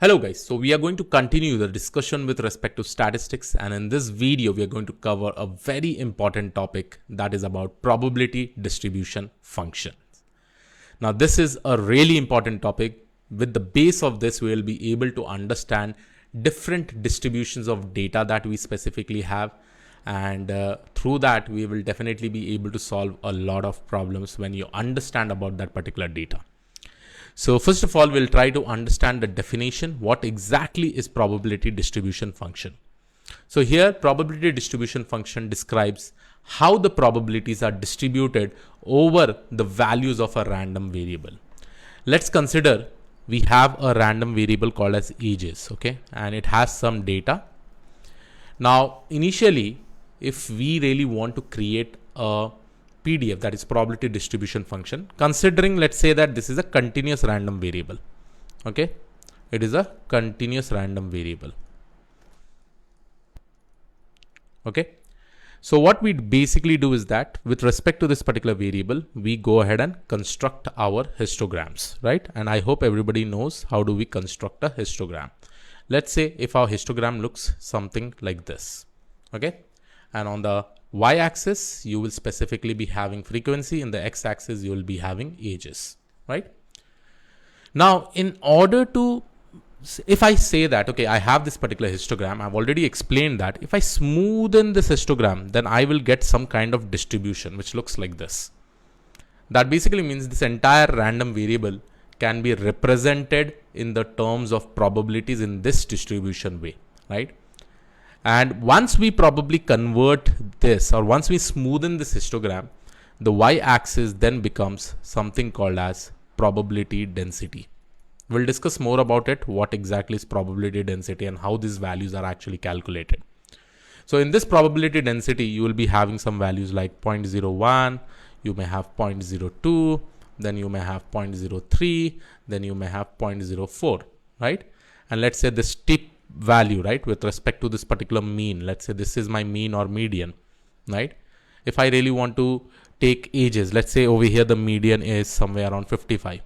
Hello guys, so we are going to continue the discussion with respect to statistics, and in this video we are going to cover a very important topic that is about probability distribution functions. Now this is a really important topic. With the base of this we will be able to understand different distributions of data that we specifically have, and through that we will definitely be able to solve a lot of problems when you understand about that particular data. So first of all, we'll try to understand the definition. What exactly is probability distribution function? So here, probability distribution function describes how the probabilities are distributed over the values of a random variable. Let's consider we have a random variable called as ages, okay? And it has some data. Now, initially, if we really want to create a PDF, that is probability distribution function, considering let's say that this is a continuous random variable. Okay, it is a continuous random variable. Okay, so what we basically do is that with respect to this particular variable, we go ahead and construct our histograms, right? And I hope everybody knows how do we construct a histogram. Let's say if our histogram looks something like this. Okay, and on the y-axis, you will specifically be having frequency. In the x-axis, you will be having ages, right? Now, in order to, if I say that, okay, I have this particular histogram, I've already explained that if I smoothen this histogram, then I will get some kind of distribution, which looks like this. That basically means this entire random variable can be represented in the terms of probabilities in this distribution way, right? And once we probably convert this, or once we smoothen this histogram, the y-axis then becomes something called as probability density. We'll discuss more about it, what exactly is probability density and how these values are actually calculated. So in this probability density, you will be having some values like 0.01, you may have 0.02, then you may have 0.03, then you may have 0.04, right? And let's say this tip value, right, with respect to this particular mean, let's say this is my mean or median, right? If I really want to take ages, let's say over here the median is somewhere around 55,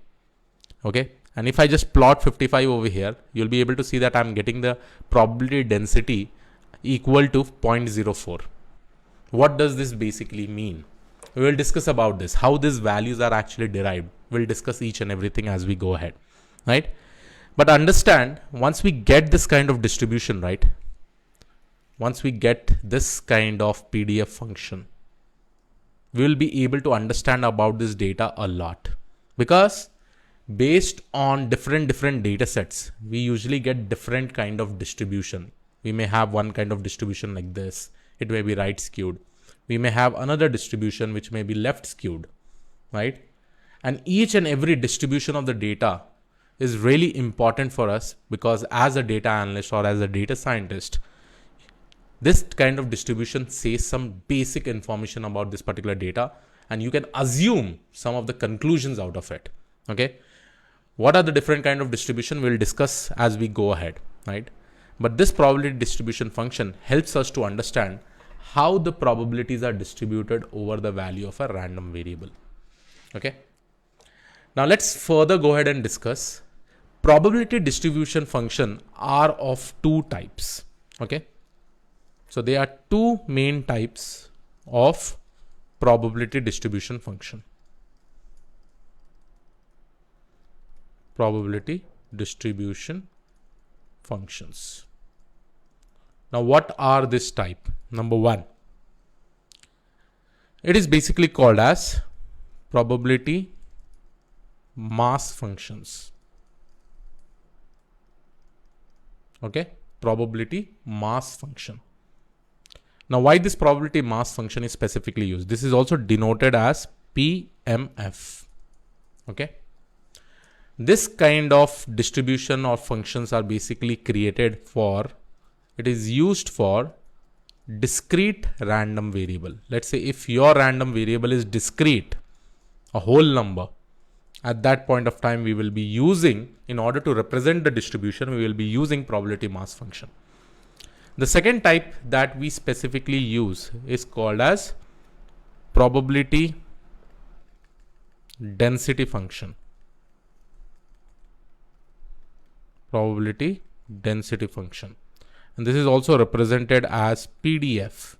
okay? And if I just plot 55 over here, you'll be able to see that I'm getting the probability density equal to 0.04. What does this basically mean? We will discuss about this, how these values are actually derived. We'll discuss each and everything as we go ahead, right? But understand, once we get this kind of distribution, right? Once we get this kind of PDF function, we will be able to understand about this data a lot, because based on different data sets, we usually get different kind of distribution. We may have one kind of distribution like this. It may be right skewed. We may have another distribution which may be left skewed, right? And each and every distribution of the data is really important for us, because as a data analyst or as a data scientist, this kind of distribution says some basic information about this particular data, and you can assume some of the conclusions out of it. Okay, what are the different kind of distribution we'll discuss as we go ahead, right? But this probability distribution function helps us to understand how the probabilities are distributed over the value of a random variable. Okay, now let's further go ahead and discuss. Probability distribution function are of two types. Okay, so there are two main types of probability distribution function. Probability distribution functions. Now, what are this type? Number one, it is basically called as probability mass functions. Okay, probability mass function. Now, why this probability mass function is specifically used? This is also denoted as PMF. Okay, this kind of distribution or functions are basically created for, it is used for discrete random variable. Let's say if your random variable is discrete, a whole number, at that point of time we will be using, in order to represent the distribution, we will be using probability mass function. The second type that we specifically use is called as probability density function. probability density function. And this is also represented as PDF.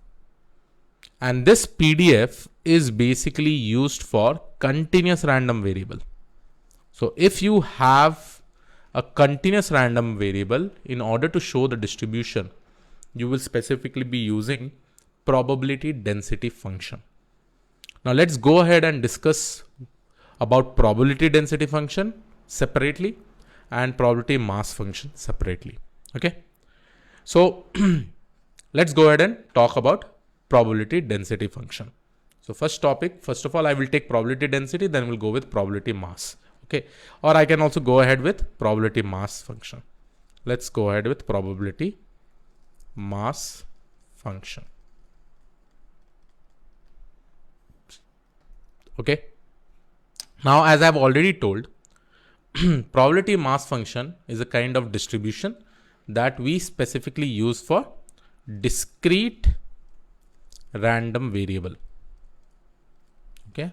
And this PDF is basically used for continuous random variable. So if you have a continuous random variable, in order to show the distribution, you will specifically be using probability density function. Now let's go ahead and discuss about probability density function separately and probability mass function separately. Okay. So let's go ahead and talk about probability density function. So first of all, I will take probability density, then we'll go with probability mass. Okay. Or I can also go ahead with probability mass function. Let's go ahead with probability mass function. Okay. Now, as I've already told, probability mass function is a kind of distribution that we specifically use for discrete random variable. Okay.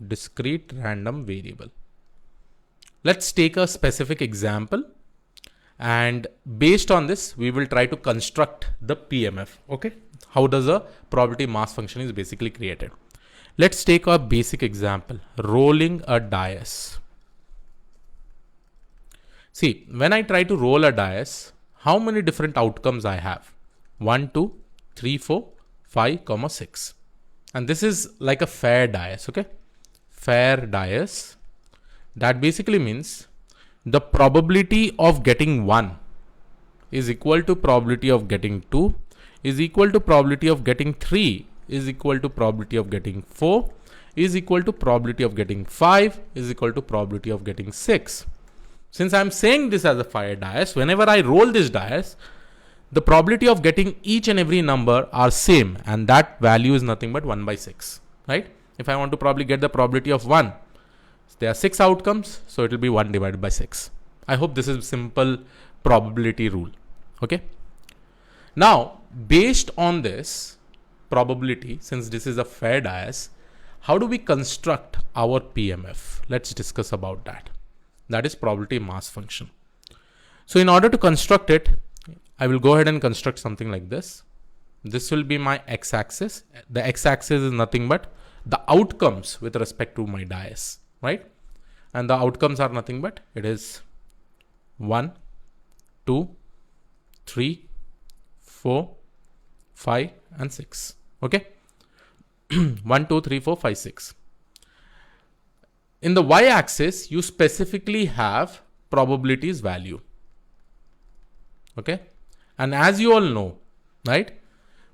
Discrete random variable. Let's take a specific example, and based on this, we will try to construct the PMF. Okay. How does a probability mass function is basically created? Let's take a basic example, rolling a dice. See, when I try to roll a dice, how many different outcomes I have? 1, 2, 3, 4, 5, 6. And this is like a fair dice, okay? Fair dice. That basically means the probability of getting 1 is equal to probability of getting 2 is equal to probability of getting 3 is equal to probability of getting 4 is equal to probability of getting 5 is equal to probability of getting 6. Since I'm saying this as a fair dice, whenever I roll this dice, the probability of getting each and every number are same, and that value is nothing but 1 by 6, right? If I want to probably get the probability of 1, there are 6 outcomes, so it will be 1 divided by 6. I hope this is a simple probability rule. Okay. Now, based on this probability, since this is a fair dice, how do we construct our PMF? Let's discuss about that. That is probability mass function. So in order to construct it, I will go ahead and construct something like this. This will be my x-axis. The x-axis is nothing but the outcomes with respect to my dice, right? And the outcomes are nothing but it is 1, 2, 3, 4, 5, and 6. Okay. 1, 2, 3, 4, 5, 6. In the y-axis, you specifically have probabilities value. Okay. And as you all know, right,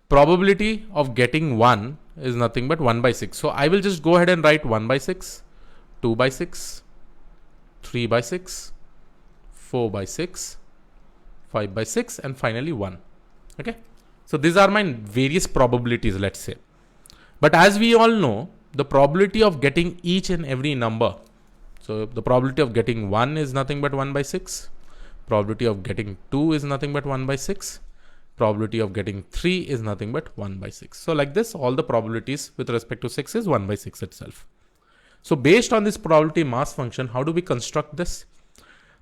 probability of getting 1 is nothing but 1 by 6. So I will just go ahead and write 1 by 6, 2 by 6, 3 by 6, 4 by 6, 5 by 6, and finally 1. Okay. So these are my various probabilities, let's say. But as we all know, the probability of getting each and every number. So the probability of getting 1 is nothing but 1 by 6. Probability of getting 2 is nothing but 1 by 6. Probability of getting 3 is nothing but 1 by 6. So like this, all the probabilities with respect to 6 is 1 by 6 itself. So based on this probability mass function, how do we construct this?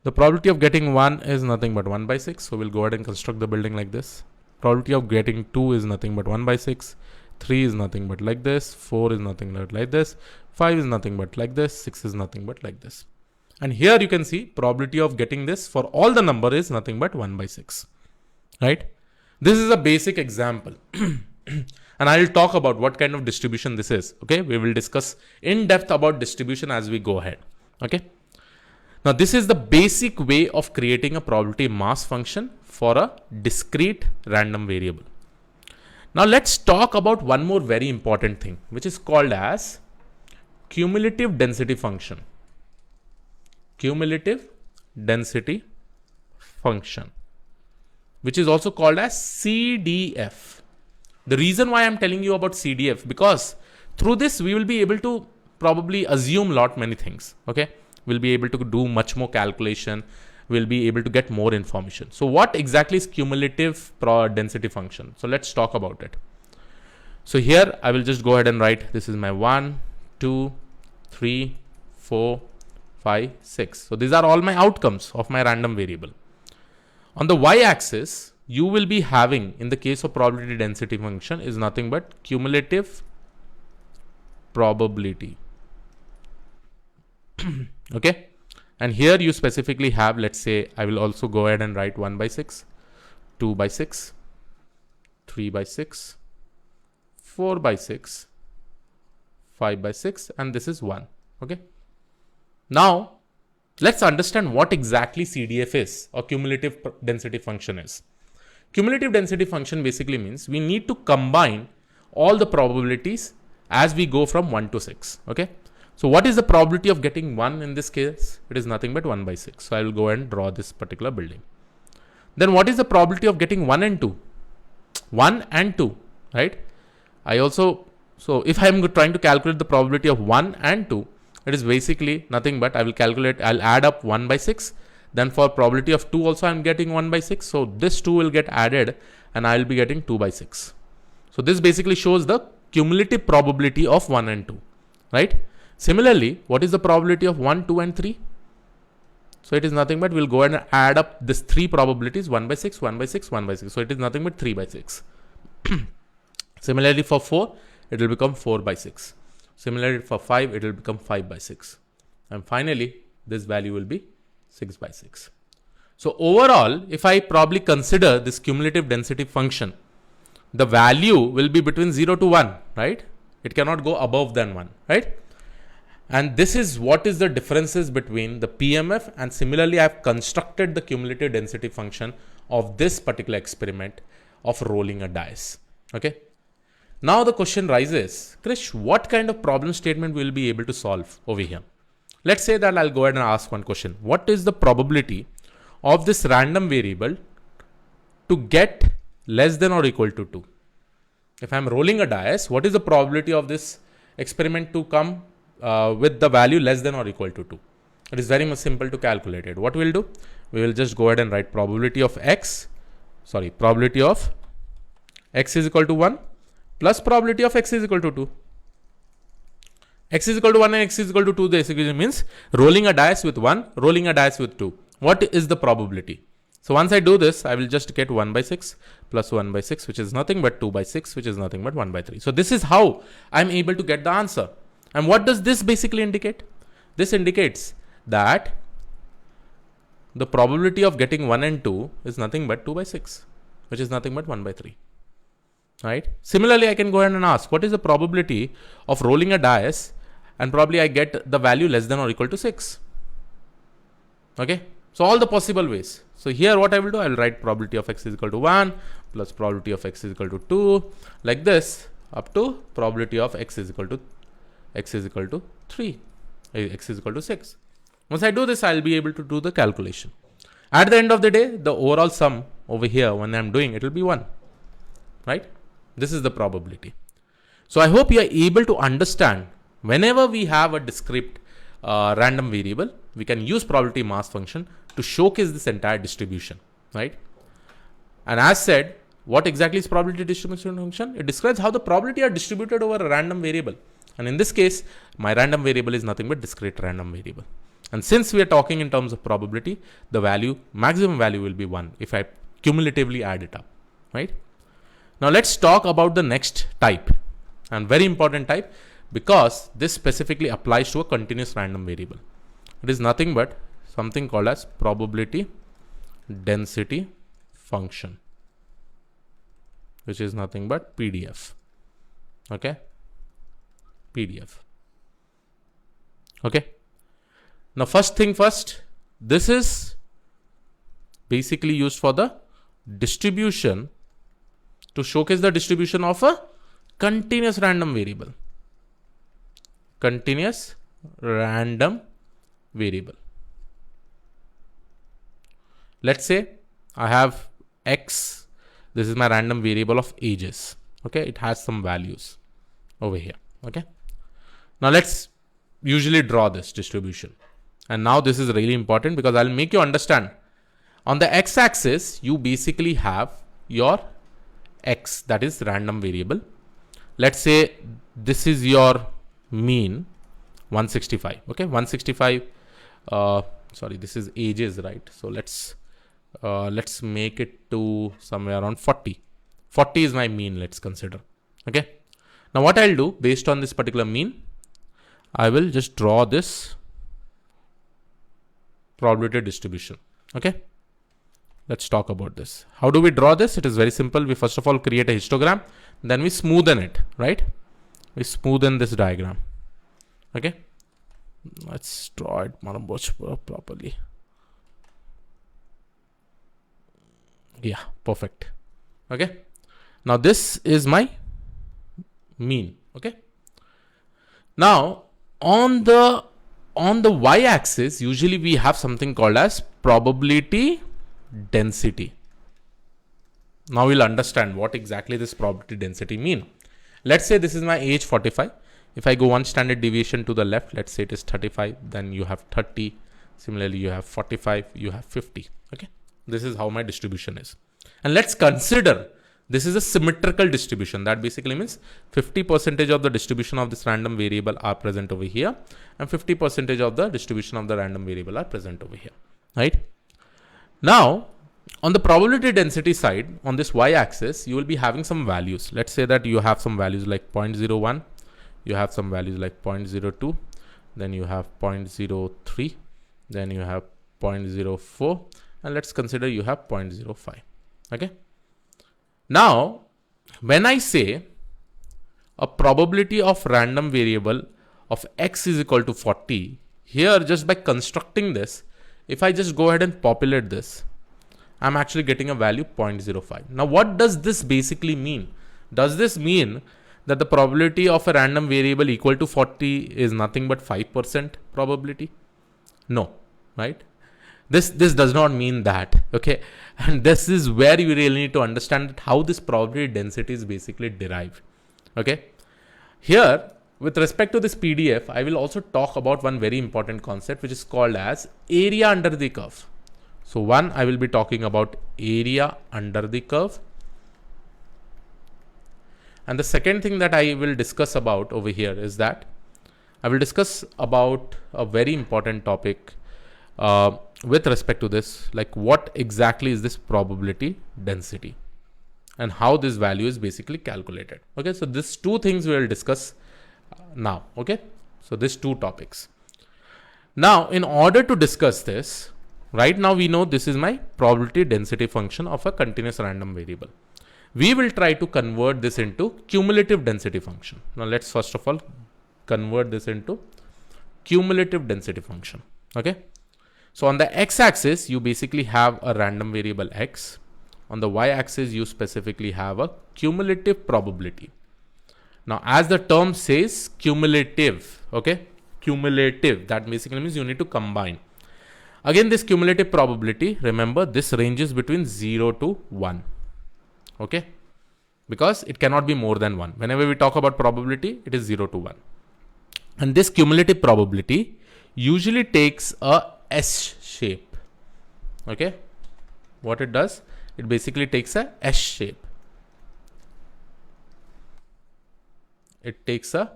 The probability of getting 1 is nothing but 1 by 6. So we'll go ahead and construct the building like this. Probability of getting 2 is nothing but 1 by 6. 3 is nothing but like this. 4 is nothing but like this. 5 is nothing but like this. 6 is nothing but like this. And here you can see probability of getting this for all the number is nothing but 1 by 6. Right? This is a basic example. And I will talk about what kind of distribution this is. Okay. We will discuss in depth about distribution as we go ahead. Okay. Now this is the basic way of creating a probability mass function for a discrete random variable. Now let's talk about one more very important thing, which is called as cumulative density function. Cumulative density function, which is also called as CDF. The reason why I'm telling you about CDF, because through this we will be able to probably assume many things. Okay. We'll be able to do much more calculation. We'll be able to get more information. So what exactly is cumulative density function? So let's talk about it. So here I will just go ahead and write, this is my 1, 2, 3, 4, 5, 6. So these are all my outcomes of my random variable. On the y-axis, you will be having, in the case of probability density function, is nothing but cumulative probability. Okay. And here you specifically have, let's say, I will also go ahead and write 1 by 6, 2 by 6, 3 by 6, 4 by 6, 5 by 6, and this is 1. Okay. Now, let's understand what exactly CDF is, or cumulative density function is. Cumulative density function basically means we need to combine all the probabilities as we go from 1 to 6. Okay. So what is the probability of getting 1 in this case? It is nothing but 1 by 6. So I will go and draw this particular building. Then what is the probability of getting 1 and 2? 1 and 2, right? So if I am trying to calculate the probability of 1 and 2, it is basically nothing but I'll add up 1 by 6. Then for probability of 2 also I'm getting 1 by 6. So this 2 will get added and I'll be getting 2 by 6. So this basically shows the cumulative probability of 1 and 2, right? Similarly, what is the probability of 1, 2 and 3? So it is nothing but we'll go ahead and add up this 3 probabilities, 1 by 6, 1 by 6, 1 by 6. So it is nothing but 3 by 6. Similarly for 4, it will become 4 by 6. Similarly for 5, it will become 5 by 6. And finally, this value will be 6 by 6. So overall, if I probably consider this cumulative density function, the value will be between 0 to 1, right? It cannot go above than 1, right? And this is what is the differences between the PMF, and similarly I have constructed the cumulative density function of this particular experiment of rolling a dice. Okay. Now the question rises, Krish, what kind of problem statement will be able to solve over here? Let's say that I'll go ahead and ask one question. What is the probability of this random variable to get less than or equal to 2? If I'm rolling a dice, what is the probability of this experiment to come with the value less than or equal to 2? It is very much simple to calculate it. What we'll do? We will just go ahead and write probability of x is equal to 1 plus probability of x is equal to 2. X is equal to 1 and x is equal to 2 basically means rolling a dice with 1, rolling a dice with 2. What is the probability? So once I do this, I will just get 1 by 6 plus 1 by 6, which is nothing but 2 by 6, which is nothing but 1 by 3. So this is how I'm able to get the answer. And what does this basically indicate? This indicates that the probability of getting 1 and 2 is nothing but 2 by 6, which is nothing but 1 by 3. Right? Similarly, I can go ahead and ask, what is the probability of rolling a dice and probably I get the value less than or equal to 6? Okay. So all the possible ways. So here what I will do, I will write probability of x is equal to 1 plus probability of x is equal to 2, like this, up to probability of x is equal to 3, x is equal to 6. Once I do this, I'll be able to do the calculation. At the end of the day, the overall sum over here, when I'm doing, it will be 1, right? This is the probability. So I hope you are able to understand whenever we have a discrete random variable, we can use probability mass function to showcase this entire distribution, right? And as said, what exactly is probability distribution function? It describes how the probability are distributed over a random variable. And in this case, my random variable is nothing but discrete random variable. And since we are talking in terms of probability, the value, maximum value will be 1 if I cumulatively add it up, right? Now let's talk about the next type, and very important type, because this specifically applies to a continuous random variable. It is nothing but something called as probability density function, which is nothing but PDF. Okay. PDF. Okay. Now first thing first, this is basically used for the distribution, to showcase the distribution of a continuous random variable. Continuous random variable. Let's say I have x, this is my random variable of ages. Okay, it has some values over here. Okay, now let's usually draw this distribution. And now this is really important because I'll make you understand. On the x-axis, you basically have your x, that is random variable. Let's say this is your mean 165. Okay, 165. Sorry, this is ages, right? So let's let's make it to somewhere around 40. 40 is my mean, let's consider. Okay. Now what I'll do based on this particular mean, I will just draw this probability distribution. Okay. Let's talk about this. How do we draw this? It is very simple. We first of all create a histogram, then we smoothen it, right? We smoothen this diagram. Okay. Let's draw it properly. Yeah, perfect. Okay. Now this is my mean. Okay. Now on the y-axis, usually we have something called as probability density. Now we'll understand what exactly this probability density mean. Let's say this is my age 45. If I go one standard deviation to the left, let's say it is 35, then you have 30. Similarly, you have 45, you have 50. Okay. This is how my distribution is. And let's consider this is a symmetrical distribution. That basically means 50% of the distribution of this random variable are present over here, and 50% of the distribution of the random variable are present over here, right? Now, on the probability density side, on this y-axis, you will be having some values. Let's say that you have some values like 0.01, you have some values like 0.02, then you have 0.03, then you have 0.04, and let's consider you have 0.05. Okay. Now, when I say a probability of random variable of x is equal to 40, here just by constructing this, if I just go ahead and populate this, I'm actually getting a value 0.05. Now, what does this basically mean? Does this mean that the probability of a random variable equal to 40 is nothing but 5% probability? No, right? This does not mean that, okay? And this is where you really need to understand how this probability density is basically derived, okay? Here, with respect to this PDF, I will also talk about one very important concept, which is called as area under the curve. So one, I will be talking about area under the curve. And the second thing that I will discuss about over here is that I will discuss about a very important topic with respect to this, like what exactly is this probability density and how this value is basically calculated. Okay, so these two things we will discuss now. Okay, so these two topics. Now, in order to discuss this, right now we know this is my probability density function of a continuous random variable. We will try to convert this into cumulative density function. Now, let's first of all convert this into cumulative density function. Okay. So on the x-axis, you basically have a random variable x. On the y-axis, you specifically have a cumulative probability. Now, as the term says, cumulative, okay? Cumulative, that basically means you need to combine. Again, this cumulative probability, remember, this ranges between 0 to 1, okay? Because it cannot be more than 1. Whenever we talk about probability, it is 0 to 1. And this cumulative probability usually takes a S shape. Okay, what it does, it basically takes a S shape. It takes a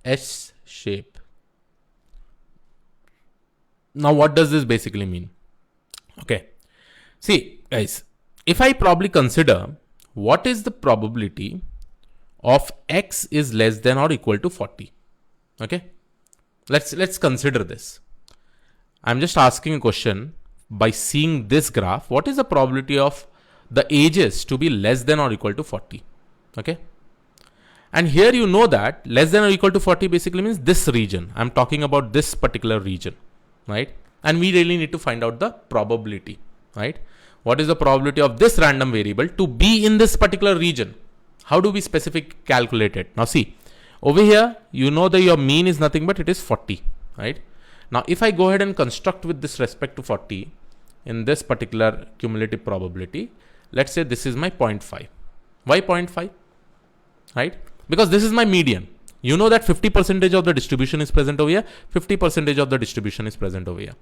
S shape. Now, what does this basically mean? Okay, see guys, if I probably consider what is the probability of x is less than or equal to 40. Okay, let's consider this. I'm just asking a question by seeing this graph. What is the probability of the ages to be less than or equal to 40? Okay. And here you know that less than or equal to 40 basically means this region. I'm talking about this particular region, right? And we really need to find out the probability, right? What is the probability of this random variable to be in this particular region? How do we specifically calculate it? Now see, over here, you know that your mean is nothing but it is 40, right? Now, if I go ahead and construct with this respect to 40 in this particular cumulative probability, let's say this is my 0.5. Why 0.5? Right? Because this is my median. You know that 50% of the distribution is present over here, 50% of the distribution is present over here.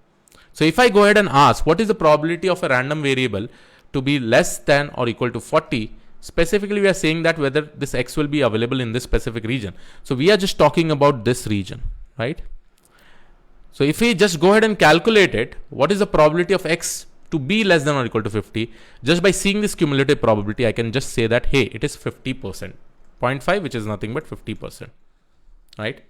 So if I go ahead and ask what is the probability of a random variable to be less than or equal to 40, specifically we are saying that whether this x will be available in this specific region. So we are just talking about this region, right? So if we just go ahead and calculate it, what is the probability of x to be less than or equal to 50, just by seeing this cumulative probability, I can just say that, hey, it is 50%. 0.5, which is nothing but 50%, right?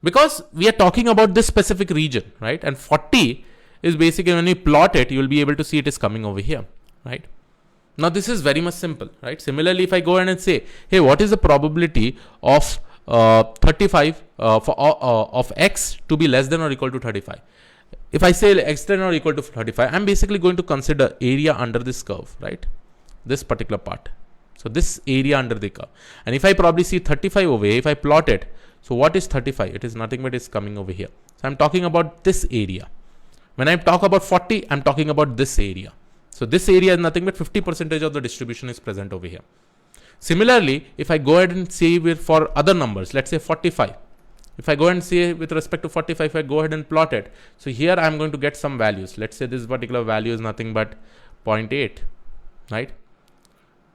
Because we are talking about this specific region, right? And 40 is basically, when you plot it, you will be able to see it is coming over here, right? Now, this is very much simple, right? Similarly, if I go ahead and say, hey, what is the probability of 35 of x to be less than or equal to 35? If I say x less than or equal to 35, I'm basically going to consider area under this curve, right? This particular part. So this area under the curve. And if I probably see 35 over here, if I plot it, so what is 35? It is nothing but it's coming over here. So I'm talking about this area. When I talk about 40, I'm talking about this area. So this area is nothing but 50% of the distribution is present over here. Similarly, if I go ahead and say for other numbers, let's say 45. If I go and say with respect to 45, if I go ahead and plot it, so here I'm going to get some values. Let's say this particular value is nothing but 0.8, right?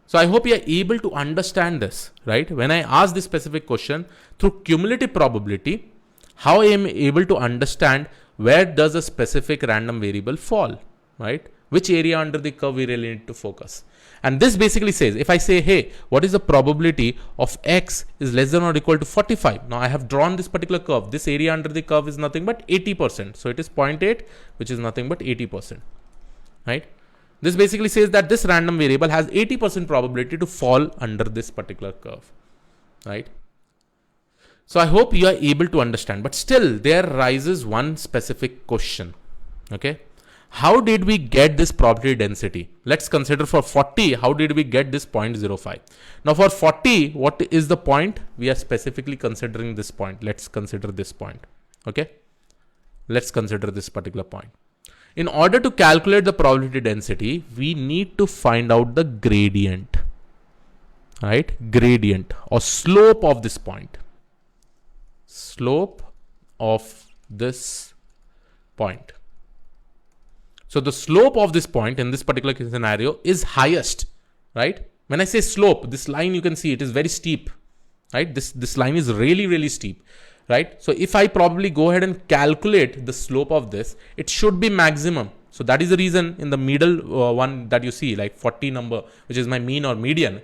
So I hope you are able to understand this, right? When I ask this specific question through cumulative probability, how I am able to understand where does a specific random variable fall, right? Which area under the curve we really need to focus. And this basically says, if I say, hey, what is the probability of x is less than or equal to 45? Now I have drawn this particular curve. This area under the curve is nothing but 80%. So it is 0.8, which is nothing but 80%, right? This basically says that this random variable has 80% probability to fall under this particular curve, right? So I hope you are able to understand, but still there rises one specific question, okay? How did we get this probability density? Let's consider for 40, how did we get this 0.05? Now for 40, what is the point? We are specifically considering this point. Let's consider this point, okay? Let's consider this particular point. In order to calculate the probability density, we need to find out the gradient, right? Gradient or slope of this point. Slope of this point. So the slope of this point in this particular scenario is highest, right? When I say slope, this line you can see it is very steep, right? This line is really, really steep, right? So if I probably go ahead and calculate the slope of this, it should be maximum. So that is the reason in the middle one that you see, like 40 number, which is my mean or median.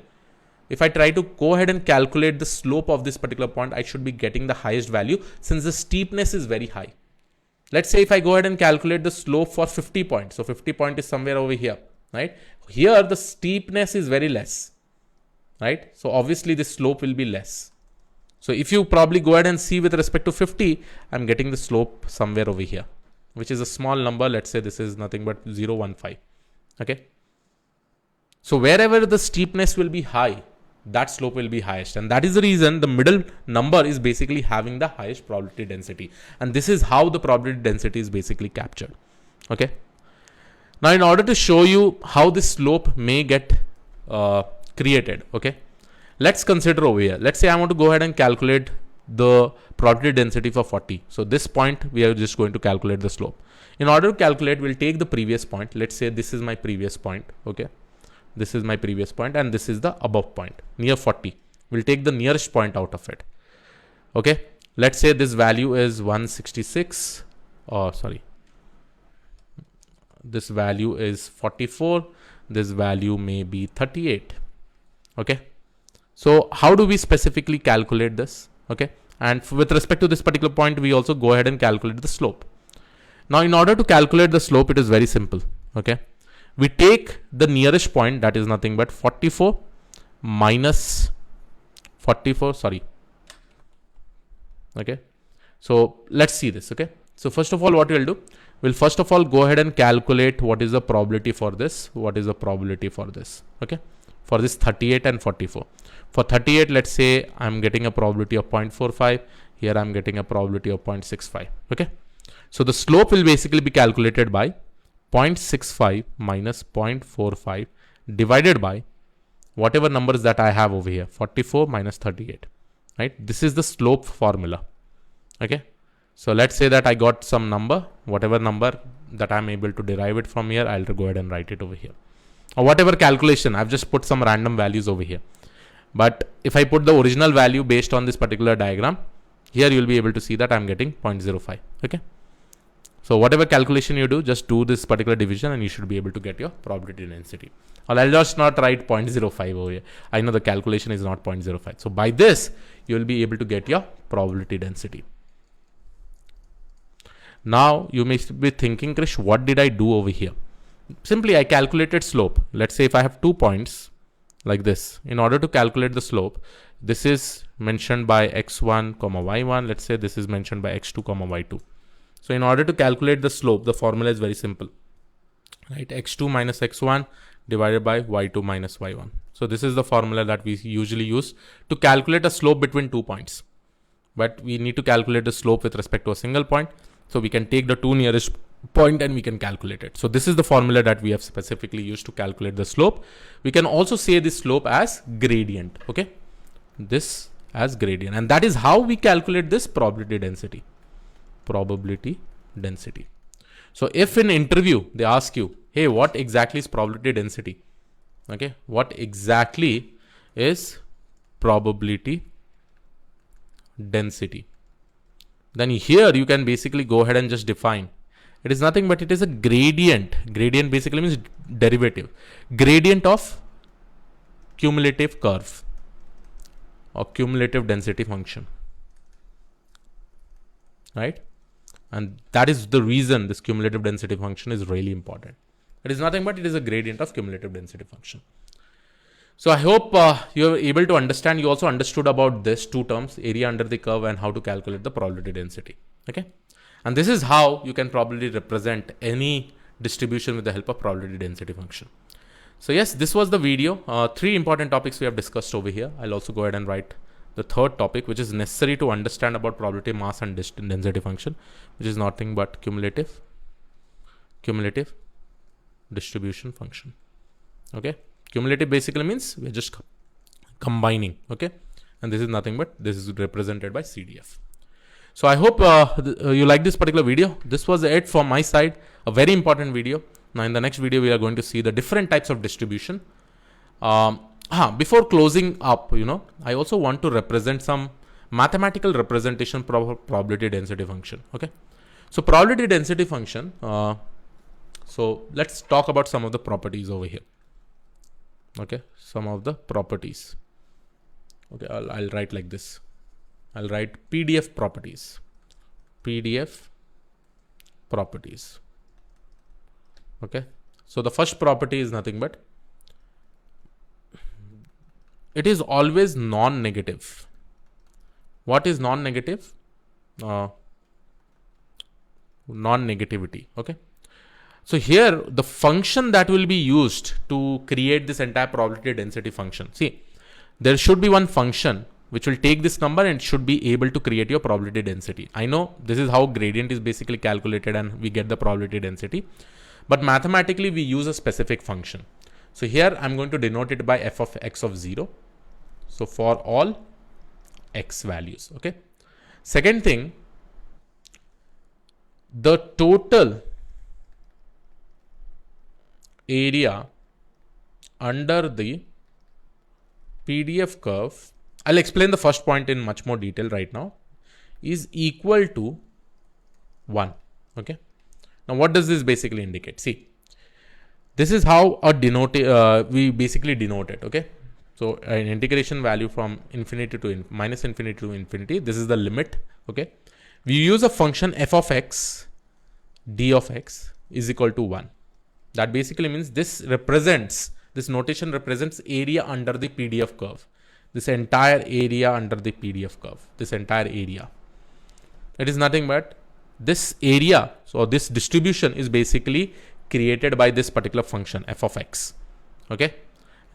If I try to go ahead and calculate the slope of this particular point, I should be getting the highest value since the steepness is very high. Let's say if I go ahead and calculate the slope for 50 points. So 50 point is somewhere over here, right? Here the steepness is very less, right? So obviously the slope will be less. So if you probably go ahead and see with respect to 50, I'm getting the slope somewhere over here, which is a small number. Let's say this is nothing but 0.15, okay? So wherever the steepness will be high, that slope will be highest, and that is the reason the middle number is basically having the highest probability density, and this is how the probability density is basically captured, okay? Now in order to show you how this slope may get created, okay, let's consider over here. Let's say I want to go ahead and calculate the probability density for 40. So this point we are just going to calculate the slope. In order to calculate, we'll take the previous point. Let's say this is my previous point, okay? This is my previous point and this is the above point near 40. We'll take the nearest point out of it. Okay. Let's say this value is 166. Oh, sorry. This value is 44. This value may be 38. Okay. So how do we specifically calculate this? Okay. And with respect to this particular point, we also go ahead and calculate the slope. Now, in order to calculate the slope, it is very simple. Okay. We take the nearest point, that is nothing but 44 minus 44, sorry. Okay. So let's see this. Okay. So first of all, what we'll do, we'll first of all go ahead and calculate what is the probability for this. What is the probability for this? Okay. For this 38 and 44. For 38, let's say I'm getting a probability of 0.45. Here I'm getting a probability of 0.65. Okay. So the slope will basically be calculated by 0.65 minus 0.45 divided by whatever numbers that I have over here, 44 minus 38, right? This is the slope formula. Okay. So let's say that I got some number, whatever number that I'm able to derive it from here, I'll go ahead and write it over here. Or whatever calculation, I've just put some random values over here. But if I put the original value based on this particular diagram, here you'll be able to see that I'm getting 0.05. Okay. So whatever calculation you do, just do this particular division and you should be able to get your probability density. Or I'll just not write 0.05 over here. I know the calculation is not 0.05. So by this, you will be able to get your probability density. Now you may be thinking, Krish, what did I do over here? Simply I calculated slope. Let's say if I have 2 points like this, in order to calculate the slope, this is mentioned by x1, y1. Let's say this is mentioned by x2, y2. So in order to calculate the slope, the formula is very simple, right? x2 minus x1 divided by y2 minus y1. So this is the formula that we usually use to calculate a slope between 2 points. But we need to calculate the slope with respect to a single point. So we can take the 2 nearest point and we can calculate it. So this is the formula that we have specifically used to calculate the slope. We can also say this slope as gradient, okay? This as gradient. And that is how we calculate this probability density. Probability density. So if in interview they ask you, hey, what exactly is probability density? Okay, what exactly is probability density? Then here you can basically go ahead and just define. It is nothing but it is a gradient. Gradient basically means derivative. Gradient of cumulative curve or cumulative density function, right? And that is the reason this cumulative density function is really important. It is nothing but it is a gradient of cumulative density function. So I hope you are able to understand. You also understood about this two terms, area under the curve and how to calculate the probability density. Okay. And this is how you can probably represent any distribution with the help of probability density function. So yes, this was the video. 3 important topics we have discussed over here. I'll also go ahead and write the third topic, which is necessary to understand about probability mass and density function, which is nothing but cumulative distribution function. Okay. Cumulative basically means we're just combining. Okay. And this is nothing but this is represented by CDF. So I hope you like this particular video. This was it from my side, a very important video. Now in the next video, we are going to see the different types of distribution. Before closing up, I also want to represent some mathematical representation probability density function. Okay. So probability density function. So let's talk about some of the properties over here. Okay. Some of the properties. Okay. I'll write like this. I'll write PDF properties. PDF properties. Okay. So the first property is nothing but it is always non-negative. What is non-negative? Non-negativity. Okay. So here the function that will be used to create this entire probability density function. See, there should be one function which will take this number and should be able to create your probability density. I know this is how gradient is basically calculated and we get the probability density. But mathematically we use a specific function. So here I'm going to denote it by f of x of 0. So for all x values. Okay. Second thing, the total area under the PDF curve, I'll explain the first point in much more detail right now, is equal to 1. Okay. Now what does this basically indicate? See, this is how we basically denote it. Okay. So an integration value from infinity to minus infinity to infinity. This is the limit. Okay. We use a function f of x, d of x is equal to 1. That basically means this notation represents area under the PDF curve. This entire area under the PDF curve, this entire area. It is nothing but this area. So this distribution is basically created by this particular function f of x. Okay.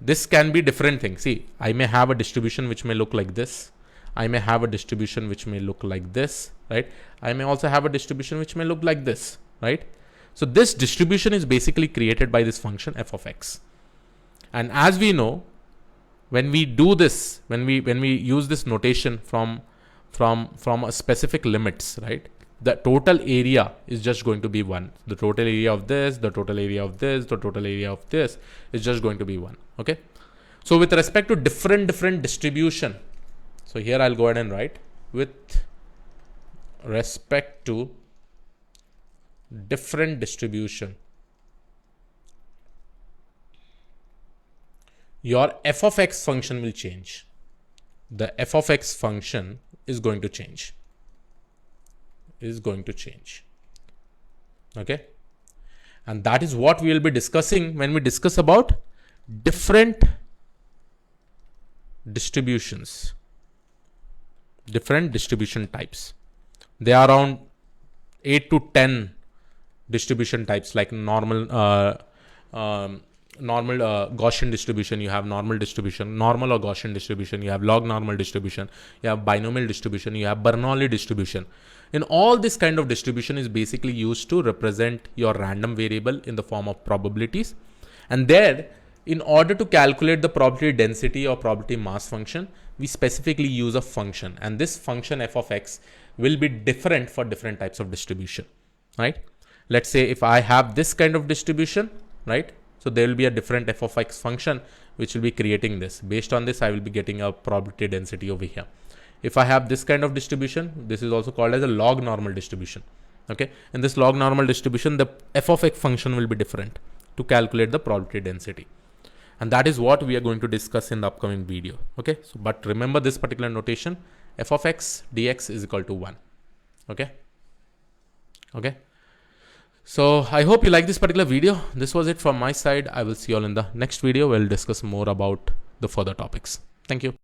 This can be different things. See, I may have a distribution which may look like this. I may have a distribution which may look like this, right? I may also have a distribution which may look like this, right? So this distribution is basically created by this function f of x. And as we know, when we do this, when we use this notation from a specific limits, right? The total area is just going to be 1. The total area of this, the total area of this, the total area of this is just going to be 1. Okay. So with respect to different distribution, so here I'll go ahead and write with respect to different distribution, your f of x function will change. The f of x function is going to change. Okay. And that is what we will be discussing when we discuss about different distributions, different distribution types. There are around 8 to 10 distribution types, like normal Gaussian distribution, you have normal distribution, normal or Gaussian distribution, you have log normal distribution, you have binomial distribution, you have Bernoulli distribution. In all this kind of distribution is basically used to represent your random variable in the form of probabilities. And there, in order to calculate the probability density or probability mass function, we specifically use a function, and this function f of x will be different for different types of distribution, right? Let's say if I have this kind of distribution, right? So there will be a different f of x function which will be creating this. Based on this, I will be getting a probability density over here. If I have this kind of distribution, this is also called as a log normal distribution. Okay. In this log normal distribution, the f of x function will be different to calculate the probability density. And that is what we are going to discuss in the upcoming video. Okay. So, but remember this particular notation, f of x dx is equal to 1. Okay. Okay. So I hope you like this particular video. This was it from my side. I will see you all in the next video. We'll discuss more about the further topics. Thank you.